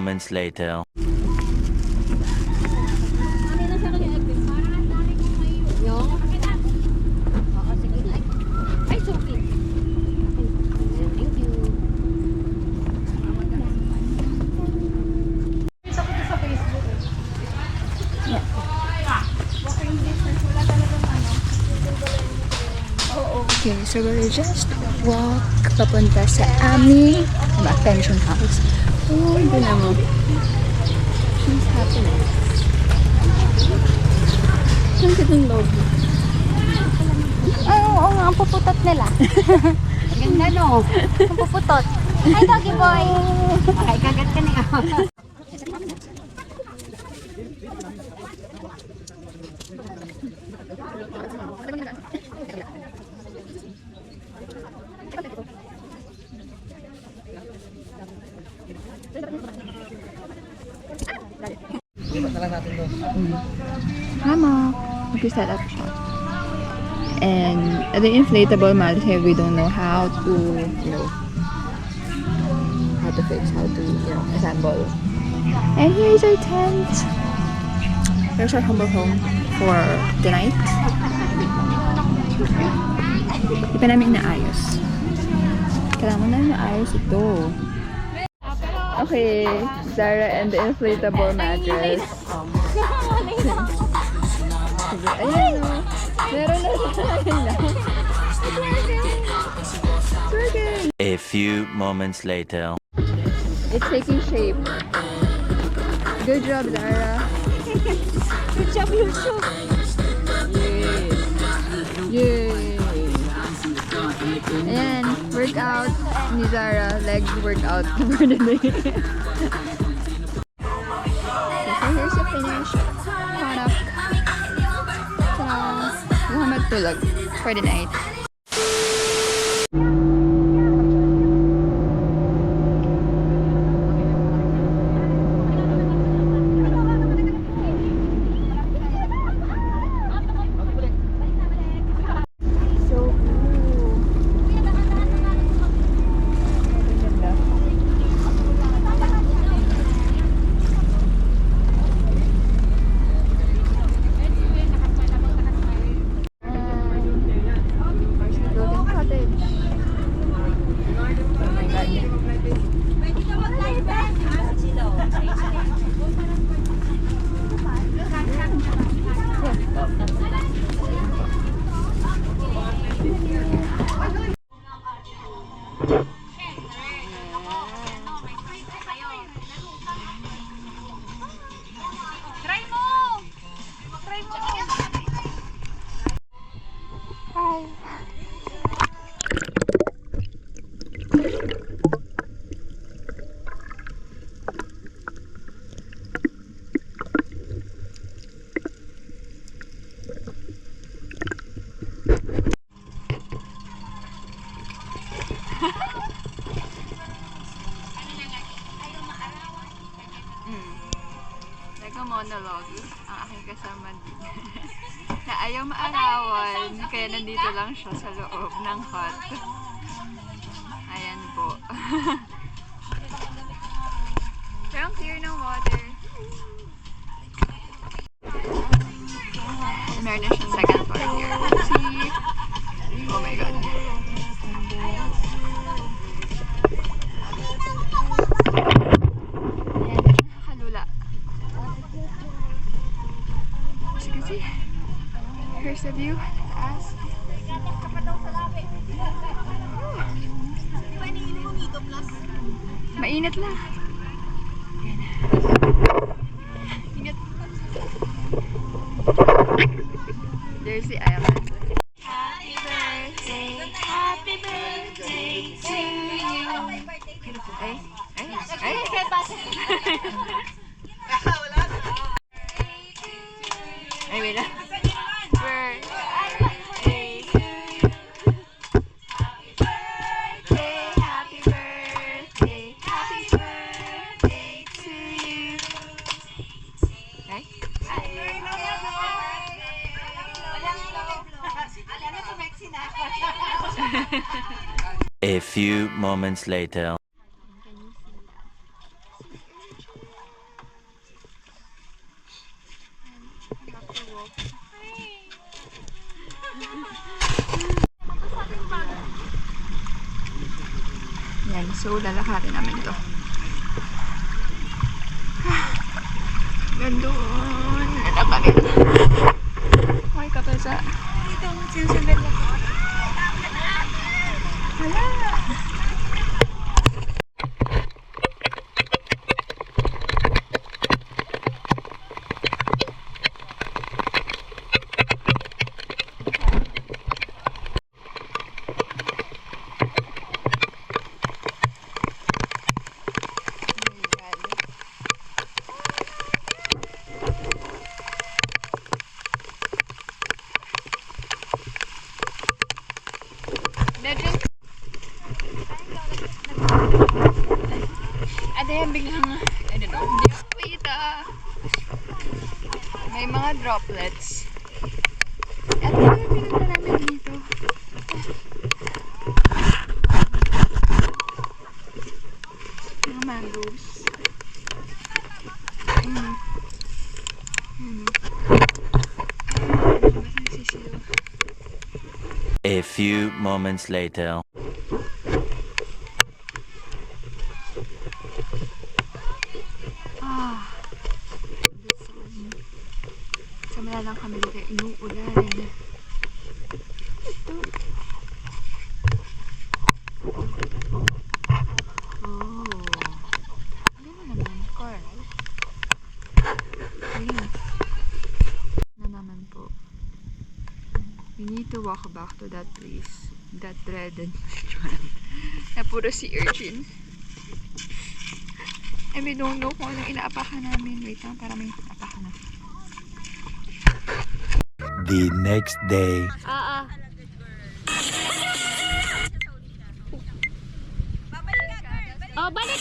moments later. Okay, so we'll just walk papunta sa aming pension house. Oh, doon na mo. She's happy. Ang gandang loob. Ay, oo nga, ang puputot nila. Ganda no? Ang puputot. Hi, doggy boy! Okay, kagat ka niya. Mama, we set up shop. And the inflatable mat here, we don't know how to, how to fix, how to, assemble. And here's our tent. Here's our humble home for the night. Di pa namin naayos. Kailangan mo na naayos ito. Okay, Zara and the inflatable mattress. Sige, ayan o. Meron na siya. It's working. A few moments later. It's taking shape. Good job, Zara. Good job, Yusuf. Yay! Yay! Ayan, workout ni Zara. Leg workout for the day. So here's the finish product. So, Muhammad tulog for the night. Monologue ang aking kasama din. Na ayaw maarawan, kaya nandito lang siya sa loob ng hut. Ayan po. Pero ang clear ng water. Meron na siyang second floor here. See? Oh my god. Here's the view. Taas. Mainit lang. Ingat. There's the island. Happy birthday to you. Ay. Ay, wait lang. A few moments later. Yan, so lalakarin namin to. Gandun. Lalakarin. Okay, kapasa. Dito, sinusundan lang. Hala. Legend. Ano yan biglang, I don't know, hindi ako kita. May mga droplets. At ano yung pinunta namin dito? Mga mangroves. Nagsisiyo. A few moments later. Samala lang kami dito, inuulan. Ito. Oh. Ano naman? Coral. Ayun. Na naman po. We need to walk back to that place. That dreaded restaurant. Na puro si urchin. And we don't know kung anong inaapakan namin. Wait lang, para may apakan na. The next day. Oh, balik!